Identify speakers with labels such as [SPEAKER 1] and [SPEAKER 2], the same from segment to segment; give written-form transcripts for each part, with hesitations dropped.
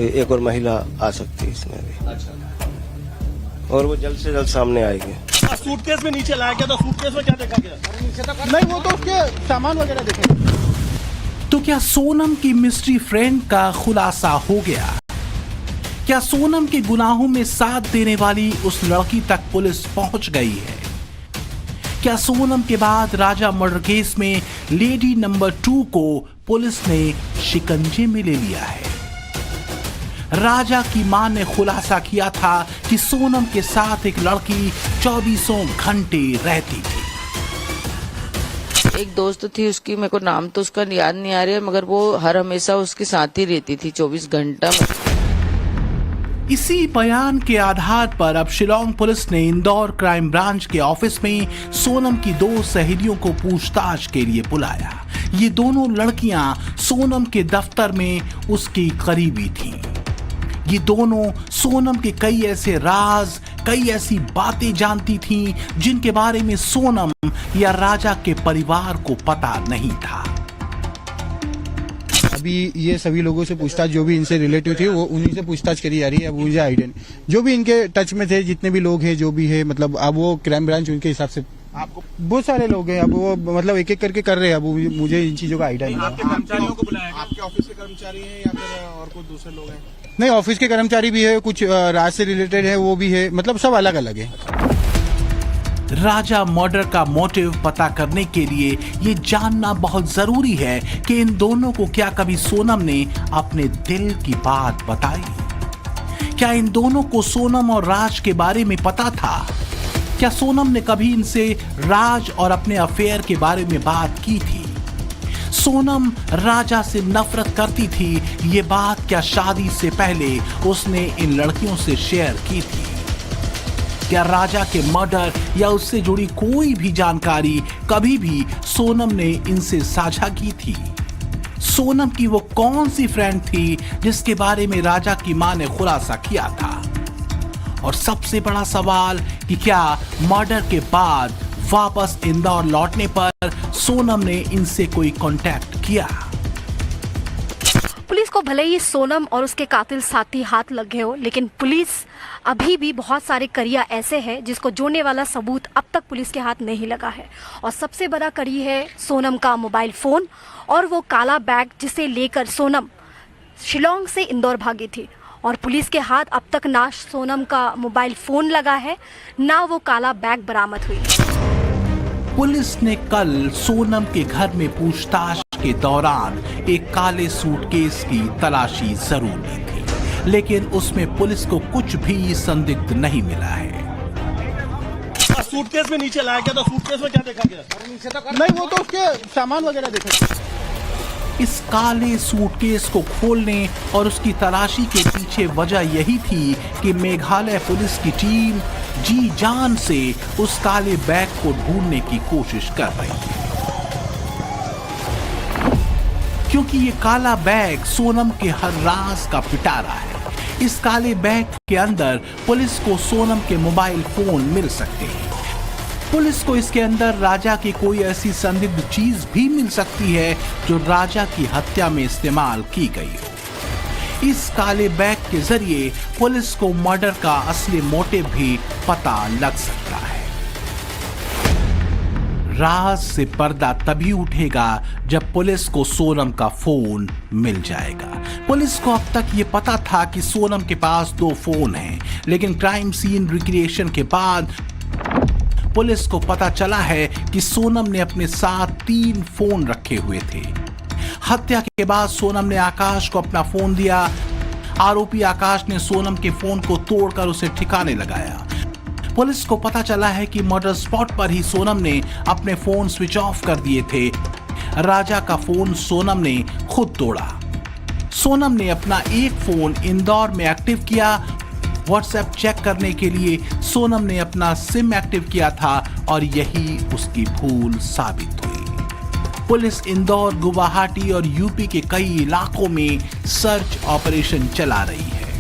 [SPEAKER 1] एक और महिला आ सकती है इसमें भी।
[SPEAKER 2] अच्छा,
[SPEAKER 1] और वो जल्द से जल्द सामने आएगी।
[SPEAKER 3] सूटकेस में नीचे लाया गया था, सूटकेस में क्या देखा गया?
[SPEAKER 4] नहीं, वो तो उसके सामान वगैरह देखे।
[SPEAKER 5] तो क्या सोनम की मिस्ट्री फ्रेंड का खुलासा हो गया? क्या सोनम के गुनाहों में साथ देने वाली उस लड़की तक पुलिस पहुंच गई है? क्या सोनम के बाद राजा मर्डर केस में लेडी नंबर 2 को पुलिस ने शिकंजे में ले लिया है? राजा की मां ने खुलासा किया था कि सोनम के साथ एक लड़की 24 घंटे रहती थी।
[SPEAKER 6] एक दोस्त थी उसकी, मेरे को नाम तो उसका याद नहीं आ रहा है, मगर वो हर हमेशा उसके साथ ही रहती थी 24 घंटा।
[SPEAKER 5] इसी बयान के आधार पर अब शिलोंग पुलिस ने इंदौर क्राइम ब्रांच के ऑफिस में सोनम की 2 सहेलियों को पूछताछ के लिए बुलाया। ये दोनों लड़कियां सोनम के दफ्तर में उसकी करीबी थीं। ये दोनों सोनम के कई ऐसे राज, कई ऐसी बातें जानती थीं जिनके बारे में सोनम या राजा के परिवार को पता नहीं था।
[SPEAKER 4] अभी ये सभी लोगों से पूछताछ, जो भी इनसे रिलेटिव थे वो उन्हीं से पूछताछ करी जा रही है। अब मुझे आइडिया नहीं, जो भी इनके टच में थे, जितने भी लोग हैं, जो भी है, मतलब अब वो क्राइम ब्रांच उनके हिसाब से, आपको बहुत सारे लोग हैं, अब वो मतलब एक एक करके कर रहे हैं। अब मुझे इन चीजों का आइडिया नहीं है।
[SPEAKER 2] आपके कर्मचारियों को बुलाया? आपके ऑफिस के कर्मचारी हैं या फिर और कोई दूसरे लोग हैं?
[SPEAKER 4] नहीं, ऑफिस के कर्मचारी भी है, कुछ राज से रिलेटेड है वो भी है, मतलब सब अलग अलग है।
[SPEAKER 5] राजा मर्डर का मोटिव पता करने के लिए ये जानना बहुत जरूरी है कि इन दोनों को क्या कभी सोनम ने अपने दिल की बात बताई? क्या इन दोनों को सोनम और राज के बारे में पता था? क्या सोनम ने कभी इनसे राज और अपने अफेयर के बारे में बात की थी? सोनम राजा से नफरत करती थी, ये बात क्या शादी से पहले उसने इन लड़कियों से शेयर की थी? क्या राजा के मर्डर या उससे जुड़ी कोई भी जानकारी कभी भी सोनम ने इनसे साझा की थी? सोनम की वो कौन सी फ्रेंड थी जिसके बारे में राजा की मां ने खुलासा किया था? और सबसे बड़ा सवाल कि क्या मर्डर के बाद वापस इंदौर लौटने पर सोनम ने इनसे कोई कांटेक्ट किया?
[SPEAKER 7] पुलिस को भले ही सोनम और उसके कातिल साथी हाथ लग गए हो, लेकिन पुलिस अभी भी बहुत सारे कड़ियाँ ऐसे हैं जिसको जोड़ने वाला सबूत अब तक पुलिस के हाथ नहीं लगा है। और सबसे बड़ा कड़ी है सोनम का मोबाइल फ़ोन और वो काला बैग जिसे लेकर सोनम शिलोंग से इंदौर भागी थी। और पुलिस के हाथ अब तक ना सोनम का मोबाइल फ़ोन लगा है, ना वो काला बैग बरामद हुई है।
[SPEAKER 5] पुलिस ने कल सोनम के घर में पूछताछ के दौरान एक काले सूटकेस की तलाशी जरूर ली थी, लेकिन उसमें पुलिस को कुछ भी संदिग्ध नहीं मिला है।
[SPEAKER 3] सूटकेस में नीचे लाया गया था, सूटकेस में क्या देखा गया?
[SPEAKER 4] नहीं, वो तो उसके सामान वगैरह देखे।
[SPEAKER 5] इस काले सूटकेस को खोलने और उसकी तलाशी के पीछे वजह यही थी कि मेघालय पुलिस की टीम जी जान से उस काले बैग को ढूंढने की कोशिश कर रही है, क्योंकि ये काला बैग सोनम के हर राज का पिटारा है। इस काले बैग के अंदर पुलिस को सोनम के मोबाइल फोन मिल सकते हैं। पुलिस को इसके अंदर राजा की कोई ऐसी संदिग्ध चीज भी मिल सकती है जो राजा की हत्या में इस्तेमाल की गई हो। इस काले बैग के जरिए पुलिस को मर्डर का असली मोटिव भी पता लग सकता है। राज से पर्दा तभी उठेगा जब पुलिस को सोनम का फोन मिल जाएगा। पुलिस को अब तक ये पता था कि सोनम के पास 2 फोन हैं, लेकिन क्राइम सीन रिक्रिएशन के बाद पुलिस को पता चला है कि सोनम ने अपने साथ 3 फोन रखे हुए थे। हत्या के बाद सोनम ने आकाश को अपना फोन दिया। आरोपी आकाश ने सोनम के फोन को तोड़कर उसे ठिकाने लगाया। पुलिस को पता चला है कि मर्डर स्पॉट पर ही सोनम ने अपने फोन स्विच ऑफ कर दिए थे। राजा का फोन सोनम ने खुद तोड़ा। सोनम ने अपना एक फोन इंदौर में एक्टिव किया। व्हाट्सएप चेक करने के लिए सोनम ने अपना सिम एक्टिव किया था और यही उसकी भूल साबित हुई। पुलिस इंदौर, गुवाहाटी और यूपी के कई इलाकों में सर्च ऑपरेशन चला रही है।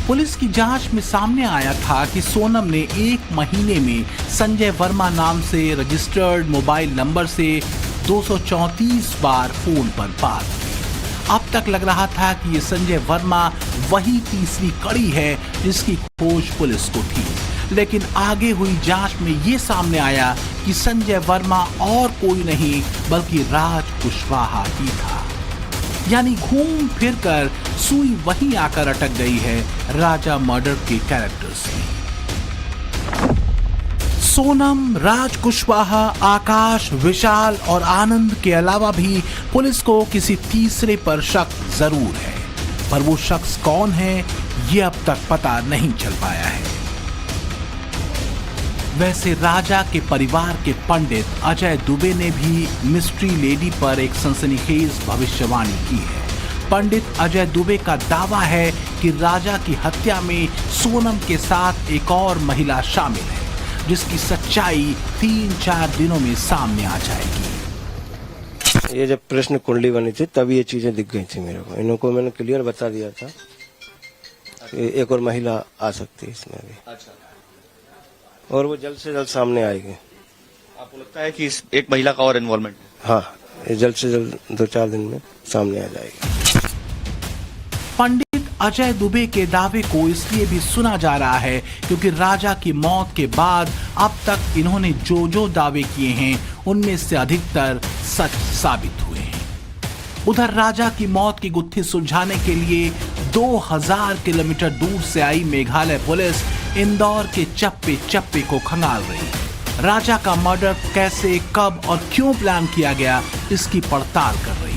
[SPEAKER 5] पुलिस की जांच में सामने आया था कि सोनम ने 1 महीने में संजय वर्मा नाम से रजिस्टर्ड मोबाइल नंबर से 234 बार फोन पर बात की। अब तक लग रहा था कि ये संजय वर्मा वही तीसरी कड़ी है जिसकी खोज पुलिस को थी, लेकिन आगे हुई जांच में ये सामने आया कि संजय वर्मा और कोई नहीं बल्कि राज कुशवाहा ही था। यानी घूम फिर कर सुई वहीं आकर अटक गई है राजा मर्डर के कैरेक्टर्स में। सोनम, राज कुशवाहा, आकाश, विशाल और आनंद के अलावा भी पुलिस को किसी तीसरे पर शक जरूर है, पर वो शख्स कौन है ये अब तक पता नहीं चल पाया है। वैसे राजा के परिवार के पंडित अजय दुबे ने भी मिस्ट्री लेडी पर एक सनसनीखेज भविष्यवाणी की है। पंडित अजय दुबे का दावा है कि राजा की हत्या में सोनम के साथ एक और महिला शामिल है, जिसकी सच्चाई 3-4 दिनों में सामने आ जाएगी।
[SPEAKER 1] ये जब प्रश्न कुंडली बनी थी तब ये चीजें दिख गई थी मेरे को। इनको मैंने क्लियर बता दिया था कि एक और महिला आ सकती है इसमें भी।
[SPEAKER 8] अच्छा,
[SPEAKER 1] और वो जल्द से जल्द सामने आएगी।
[SPEAKER 8] आपको लगता है कि इस एक महिला का और इन्वॉल्वमेंट है?
[SPEAKER 1] हाँ, ये जल्द से जल्द 2-4 दिन में सामने आ जाएगी।
[SPEAKER 5] पंडित अजय दुबे के दावे को इसलिए भी सुना जा रहा है क्योंकि राजा की मौत के बाद अब तक इन्होंने जो दावे किए हैं उनमें से अधिकतर सच साबित हुए हैं। उधर राजा की मौत की गुत्थी सुलझाने के लिए 2000 किलोमीटर दूर से आई मेघालय पुलिस इंदौर के चप्पे चप्पे को खंगाल रही है। राजा का मर्डर कैसे, कब और क्यों प्लान किया गया, इसकी पड़ताल कर रही है।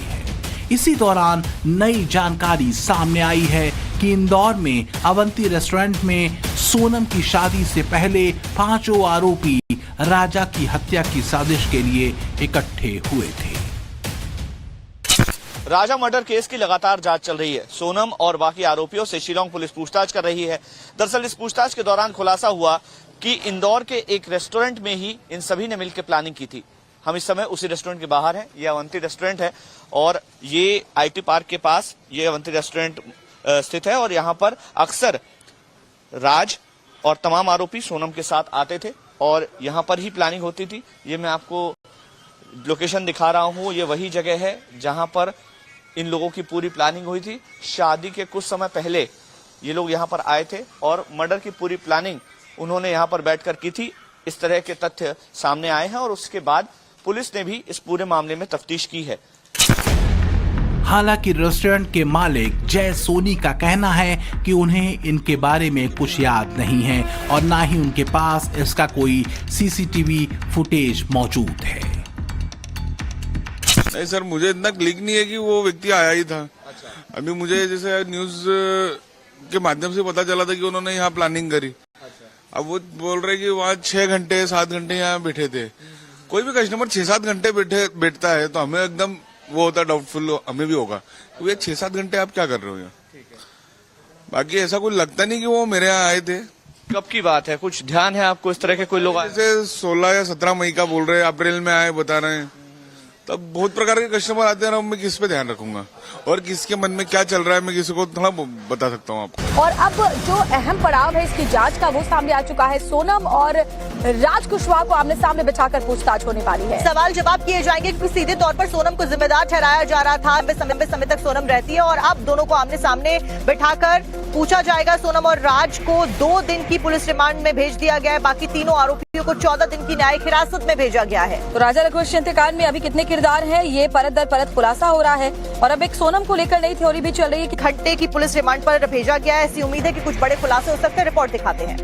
[SPEAKER 5] इसी दौरान नई जानकारी सामने आई है कि इंदौर में अवंती रेस्टोरेंट में सोनम की शादी से पहले 5 आरोपी राजा की हत्या की साजिश के लिए इकट्ठे हुए थे।
[SPEAKER 8] राजा मर्डर केस की लगातार जांच चल रही है। सोनम और बाकी आरोपियों से शिलोंग पुलिस पूछताछ कर रही है। दरअसल इस पूछताछ के दौरान खुलासा हुआ कि इंदौर के एक रेस्टोरेंट में ही इन सभी ने मिलकर प्लानिंग की थी। हम इस समय उसी रेस्टोरेंट के बाहर हैं। ये अवंती रेस्टोरेंट है और ये आईटी पार्क के पास ये अवंती रेस्टोरेंट स्थित है और यहाँ पर अक्सर राज और तमाम आरोपी सोनम के साथ आते थे और यहाँ पर ही प्लानिंग होती थी। ये मैं आपको लोकेशन दिखा रहा हूँ। ये वही जगह है जहाँ पर इन लोगों की पूरी प्लानिंग हुई थी। शादी के कुछ समय पहले ये लोग यहाँ पर आए थे और मर्डर की पूरी प्लानिंग उन्होंने यहाँ पर बैठकर की थी। इस तरह के तथ्य सामने आए हैं और उसके बाद पुलिस ने भी इस पूरे मामले में तफ्तीश की है।
[SPEAKER 5] हालांकि रेस्टोरेंट के मालिक जय सोनी का कहना है कि उन्हें इनके बारे में कुछ याद नहीं है और ना ही उनके पास इसका कोई सीसीटीवी फुटेज मौजूद है।
[SPEAKER 9] नहीं सर, मुझे इतना क्लिक नहीं है कि वो व्यक्ति आया ही था।
[SPEAKER 8] अच्छा।
[SPEAKER 9] अभी मुझे जैसे न्यूज के माध्यम से पता चला था कि उन्होंने यहाँ प्लानिंग करी।
[SPEAKER 8] अच्छा।
[SPEAKER 9] अब वो बोल रहे कि वहाँ 6 घंटे 7 घंटे यहाँ बैठे थे। कोई भी कस्टमर 6-7 घंटे बैठता है तो हमें एकदम वो होता है डाउटफुल, हमें भी होगा कि ये 6-7 घंटे आप क्या कर रहे हो यहाँ। बाकी ऐसा कोई लगता नहीं कि वो मेरे यहाँ आए थे।
[SPEAKER 8] कब की बात है? कुछ ध्यान है आपको इस तरह के कोई लोग आए?
[SPEAKER 9] जैसे 16 या 17 मई का बोल रहे हैं, अप्रैल में आए बता रहे हैं। तब बहुत प्रकार के कस्टमर आते हैं ना, मैं किस पे ध्यान रखूंगा और किसके मन में क्या चल रहा है मैं किसी को थोड़ा बता सकता हूँ आपको।
[SPEAKER 10] और अब जो अहम पड़ाव है इसकी जांच का वो सामने आ चुका है। सोनम और राज कुशवाहा को आमने सामने बिठाकर पूछताछ होने वाली है। सवाल जवाब किए जाएंगे क्योंकि सीधे तौर पर सोनम को जिम्मेदार ठहराया जा रहा था। लंबे समय तक सोनम रहती है और अब दोनों को आमने सामने बिठाकर पूछा जाएगा। सोनम और राज को 2 दिन की पुलिस रिमांड में भेज दिया गया है। बाकी तीनों आरोपियों को 14 दिन की न्यायिक हिरासत में भेजा गया है। तो राजा रघुवंशी हत्याकांड में अभी कितने किरदार हैं ये परत दर परत खुलासा हो रहा है और अब एक सोनम को लेकर नई थ्योरी भी चल रही है कि घंटे की पुलिस रिमांड पर भेजा गया है। ऐसी उम्मीद है कि कुछ बड़े खुलासे हो सकते हैं। रिपोर्ट दिखाते हैं।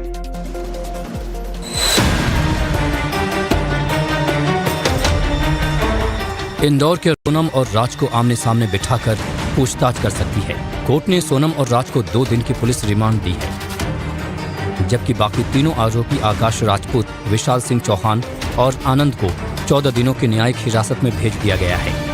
[SPEAKER 11] इंदौर के सोनम और राज को आमने सामने बिठाकर पूछताछ कर सकती है। कोर्ट ने सोनम और राज को 2 दिन की पुलिस रिमांड दी है, जबकि बाकी तीनों आरोपी आकाश राजपूत, विशाल सिंह चौहान और आनंद को 14 दिनों की न्यायिक हिरासत में भेज दिया गया है।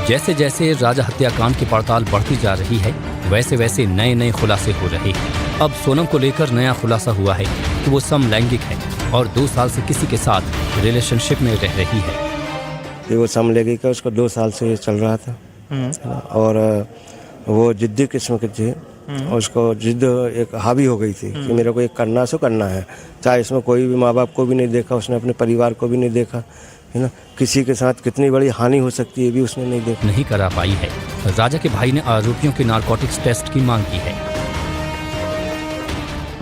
[SPEAKER 11] जैसे जैसे राजा हत्याकांड की पड़ताल बढ़ती जा रही है वैसे वैसे नए नए खुलासे हो रहे हैं। अब सोनम को लेकर नया खुलासा हुआ है कि वो समलैंगिक है और 2 साल से किसी के साथ रिलेशनशिप में रह रही है।
[SPEAKER 1] वो समलैंगिक है, उसको 2 साल से चल रहा था और वो जिद्दी किस्म के थे और उसको जिद एक हावी हो गई थी कि मेरे को एक करना सो करना है, चाहे इसमें कोई भी माँ बाप को भी नहीं देखा, उसने अपने परिवार को भी नहीं देखा, है ना, किसी के साथ कितनी बड़ी हानि हो सकती है ये भी उसने नहीं देखा।
[SPEAKER 11] नहीं करा पाई है। राजा के भाई ने आरोपियों के नारकोटिक्स टेस्ट की मांग की है।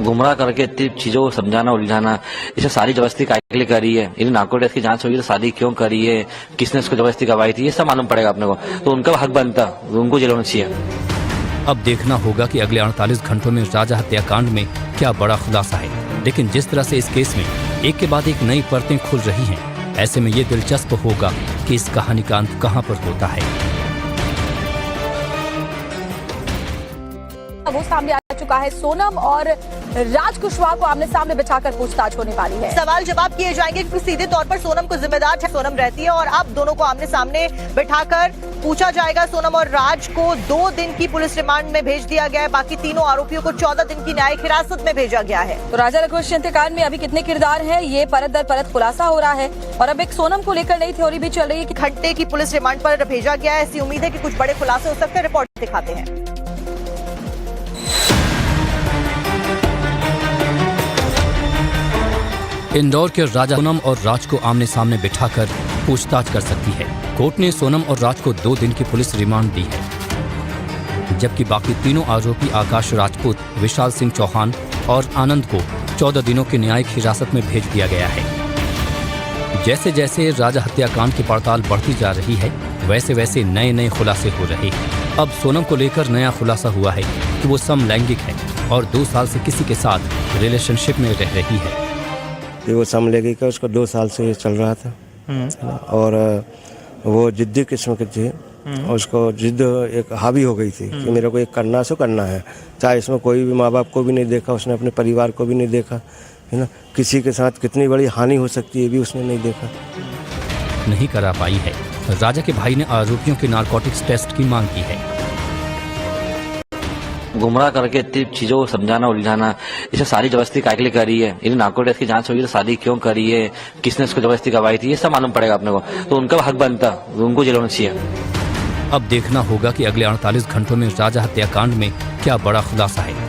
[SPEAKER 12] गुमराह करके इतनी चीजों को समझाना उलझाना, इसे सारी जबरदस्ती काहे के लिए करी है, इन्हें नार्को टेस्ट की जांच होगी तो शादी क्यों करी है, किसने इसको जबरदस्ती करवाई थी, ये सब मालूम पड़ेगा अपने को। तो उनका हक बनता, उनको जेल होना चाहिए।
[SPEAKER 11] अब देखना होगा कि अगले 48 घंटों में राजा हत्याकांड में क्या बड़ा खुलासा है। लेकिन जिस तरह से इस केस में एक के बाद एक नई परतें खुल रही हैं, ऐसे में ये दिलचस्प होगा कि इस कहानी का अंत कहां पर होता है।
[SPEAKER 10] वो सामने आ चुका है। सोनम और राज कुशवाहा को आमने सामने बिठाकर पूछताछ होने वाली है। सवाल जवाब किए जाएंगे क्योंकि सीधे तौर पर सोनम को जिम्मेदार सोनम रहती है और अब दोनों को आमने सामने बिठाकर पूछा जाएगा। सोनम और राज को 2 दिन की पुलिस रिमांड में भेज दिया गया है, बाकी तीनों आरोपियों को 14 दिन की न्यायिक हिरासत में भेजा गया है। तो राजा रघुवंशी हत्याकांड में अभी कितने किरदार हैं, ये परत दर परत खुलासा हो रहा है और अब एक सोनम को लेकर नई थ्योरी भी चल रही है कि घंटे की पुलिस रिमांड पर भेजा गया है। ऐसी उम्मीद है कि कुछ बड़े खुलासे हो सकते हैं। रिपोर्ट दिखाते हैं।
[SPEAKER 11] इंदौर के राजा सोनम और राज को आमने सामने बिठाकर पूछताछ कर सकती है। कोर्ट ने सोनम और राज को 2 दिन की पुलिस रिमांड दी है, जबकि बाकी तीनों आरोपी आकाश राजपूत, विशाल सिंह चौहान और आनंद को 14 दिनों की न्यायिक हिरासत में भेज दिया गया है। जैसे जैसे राजा हत्याकांड की पड़ताल बढ़ती जा रही है, वैसे वैसे नए नए खुलासे हो रहे हैं। अब सोनम को लेकर नया खुलासा हुआ है कि वो समलैंगिक है और 2 साल से किसी के साथ रिलेशनशिप में रह रही है।
[SPEAKER 1] वो समलैंगिक है, उसको 2 साल से ये चल रहा था और वो जिद्दी किस्म की थी और उसको जिद एक हावी हो गई थी कि मेरे को एक करना सो करना है, चाहे इसमें कोई भी माँ बाप को भी नहीं देखा, उसने अपने परिवार को भी नहीं देखा, है ना, किसी के साथ कितनी बड़ी हानि हो सकती है ये भी उसने नहीं देखा।
[SPEAKER 11] नहीं करा पाई है। राजा के भाई ने आरोपियों के नारकोटिक्स टेस्ट की मांग की है।
[SPEAKER 12] गुमराह करके इतनी चीजों को समझाना उलझाना, इसे सारी जबरदस्ती काहे के लिए करी है, इन्हें नार्को टेस्ट की जांच होगी तो शादी क्यों करी है, किसने इसको जबरदस्ती करवाई थी, ये सब मालूम पड़ेगा अपने को। तो उनका हक बनता, उनको जेल होना चाहिए।
[SPEAKER 11] अब देखना होगा कि अगले 48 घंटों में राजा हत्याकांड में क्या बड़ा खुलासा है।